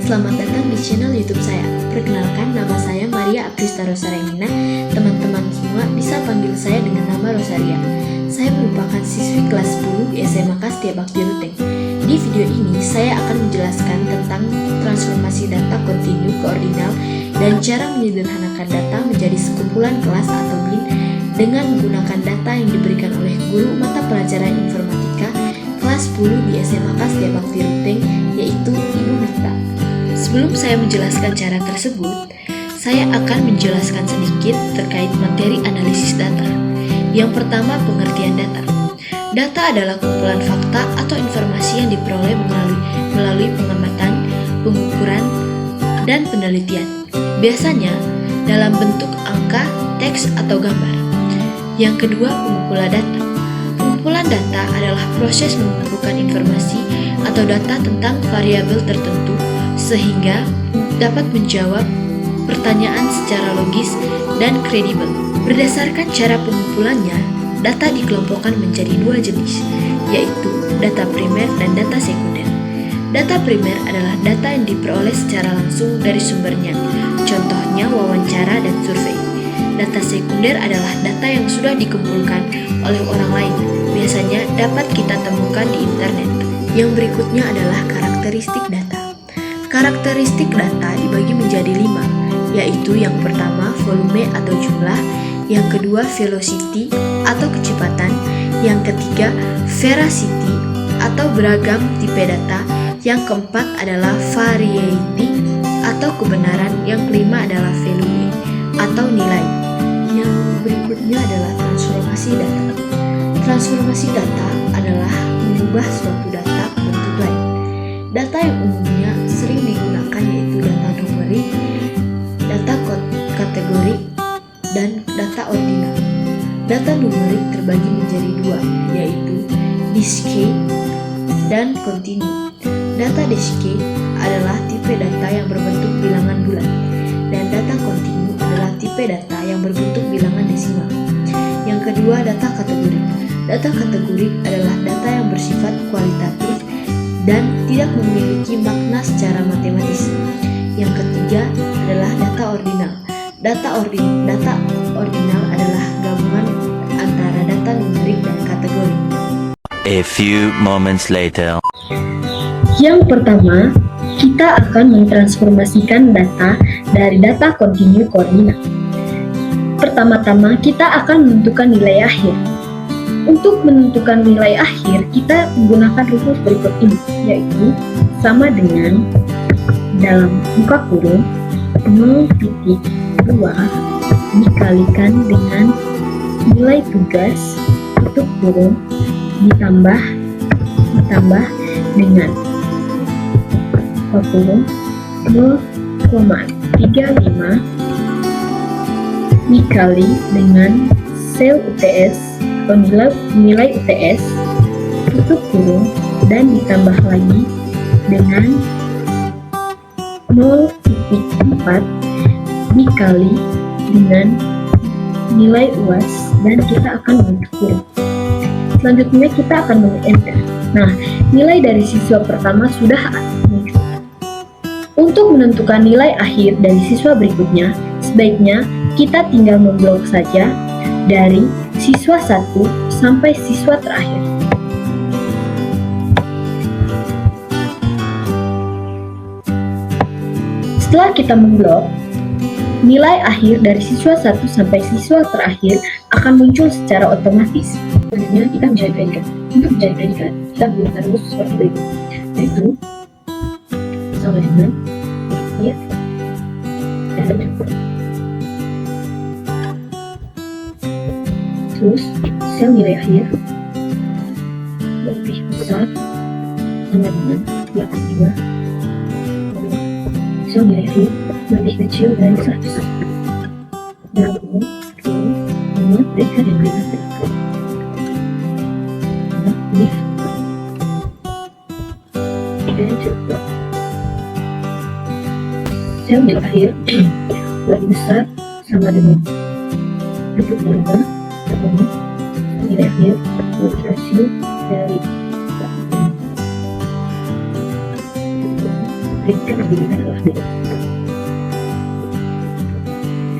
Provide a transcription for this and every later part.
selamat datang di channel YouTube saya. Perkenalkan, nama saya Maria Aprista Rosaremina. Teman-teman semua bisa panggil saya dengan nama Rosaria. Saya merupakan siswi kelas 10 di SMA Kastia Bakti Ruteng. Di video ini, saya akan menjelaskan tentang transformasi data kontinu ke ordinal dan cara menyederhanakan data menjadi sekumpulan kelas atau bin dengan menggunakan data yang diberikan oleh guru mata pelajaran informatika kelas 10 di SMA Kastia Bakti Ruteng, yaitu Ibu Mita. Sebelum saya menjelaskan cara tersebut, saya akan menjelaskan sedikit terkait materi analisis data. Yang pertama, pengertian data. Data adalah kumpulan fakta atau informasi yang diperoleh melalui pengamatan, pengukuran, dan penelitian. Biasanya dalam bentuk angka, teks, atau gambar. Yang kedua, pengumpulan data. Pengumpulan data adalah proses mengumpulkan informasi atau data tentang variabel tertentu sehingga dapat menjawab pertanyaan secara logis dan kredibel. Berdasarkan cara pengumpulannya, data dikelompokkan menjadi dua jenis, yaitu data primer dan data sekunder. Data primer adalah data yang diperoleh secara langsung dari sumbernya, contohnya wawancara dan survei. Data sekunder adalah data yang sudah dikumpulkan oleh orang lain, biasanya dapat kita temukan di internet. Yang berikutnya adalah karakteristik data. Karakteristik data dibagi menjadi 5, yaitu yang pertama volume atau jumlah, yang kedua velocity atau kecepatan, yang ketiga veracity atau beragam tipe data, yang keempat adalah variety atau kebenaran, yang kelima adalah value atau nilai. Yang berikutnya adalah transformasi data. Transformasi data adalah mengubah suatu data ke bentuk lain. Data yang umumnya sering digunakan yaitu data numerik, data kategorik, dan data ordinal. Data numerik terbagi menjadi dua, yaitu discrete dan continue. Data discrete adalah tipe data yang berbentuk bilangan bulat, dan data continue adalah tipe data yang berbentuk bilangan desimal. Yang kedua, data kategorik. Data kategorik adalah data yang bersifat kualitatif dan tidak memiliki makna secara matematis. Yang ketiga adalah data ordinal. Data ordinal adalah gabungan antara data numerik dan kategorik. A few moments later. Yang pertama, kita akan mentransformasikan data dari data kontinu ke ordinal. Pertama-tama, kita akan menentukan nilai akhir. Untuk menentukan nilai akhir, kita menggunakan rumus berikut ini, yaitu sama dengan dalam buka kurung 0,2 dikalikan dengan nilai tugas tutup kurung ditambah dengan buka kurung 0,35 dikali dengan sel UTS atau nilai UTS tutup kurung dan ditambah lagi dengan 0,4 dikali dengan nilai UAS dan kita akan menutup kurung. Selanjutnya kita akan meng-enter. Nah, nilai dari siswa pertama sudah muncul. Untuk menentukan nilai akhir dari siswa berikutnya, sebaiknya kita tinggal memblok saja dari siswa 1 sampai siswa terakhir. Setelah kita memblok, nilai akhir dari siswa 1 sampai siswa terakhir akan muncul secara otomatis. Selanjutnya kita mencari predikat. Untuk mencari predikat, kita menggunakan rumus seperti berikut, yaitu sama dengan ya dan terus sel nilai akhir lebih besar sama dengan 82, sel nilai akhir lebih kecil dari 100. Dan nomor predikat yang berikan if and sel nilai akhir lebih besar sama dengan 22 nilai akhir lebih kecil dari predikat yang diberikan adalah B.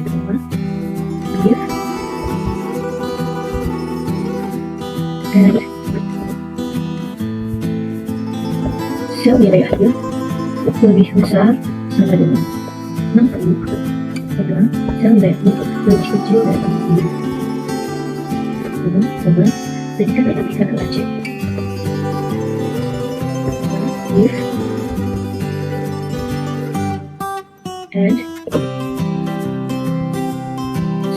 Pertama, if and sel nilai akhir lebih besar sama dengan 60, maka sel nilai akhir lebih kecil dari 60. Kemudian, predikat yang diberikan adalah C. If and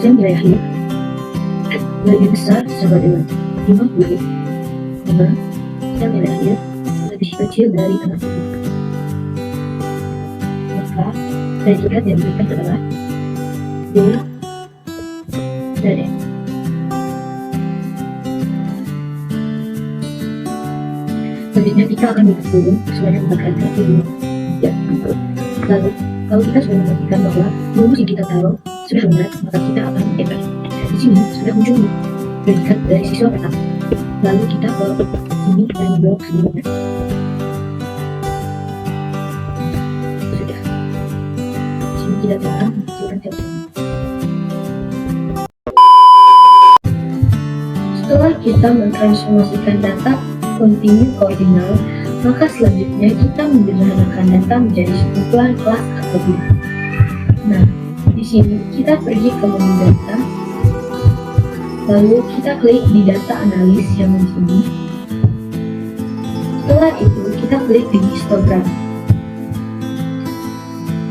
sel nilai akhir lebih besar sama dengan 50, maka sel nilai akhir lebih kecil dari 60. Maka predikat yang diberikan adalah D dan E. Selanjutnya kita akan berhitung sebanyak 4 kali 1, 2, 3, 4. Lalu kalau kita sudah memastikan bahwa rumus yang kita taruh sudah benar, maka kita akan enter. Di sini sudah muncul predikat dari siswa pertama. Lalu kita ke sini dan blok sebelumnya. Sudah. Di sini kita tekan menghasilkan sel semua. Setelah kita mentransformasikan data kontinu ke ordinal, maka selanjutnya kita menyederhanakan data menjadi sekumpulan kelas atau grup. Nah, di sini kita pergi ke menu data, lalu kita klik di data analis yang di sini. Setelah itu kita klik di histogram.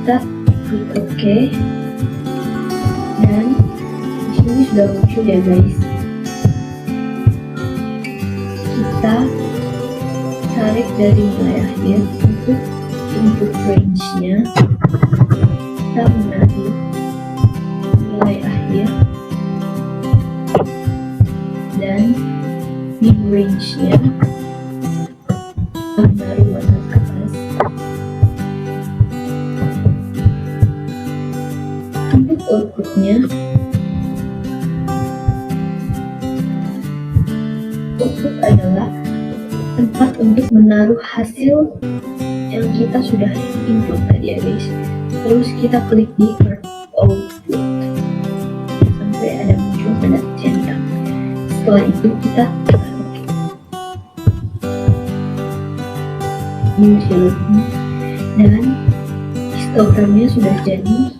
Kita klik OK, dan di sini sudah muncul ya guys. Kita tarik dari nilai akhir untuk input range-nya. Kita menarik nilai akhir dan mid range-nya. Kita menaruh batas atas. Untuk output-nya, output adalah tempat untuk menaruh hasil yang kita sudah input tadi ya guys. Terus kita klik di output sampai ada muncul tanda centang. Setelah itu kita tekan OK. Ini masih loading dan histogramnya sudah jadi.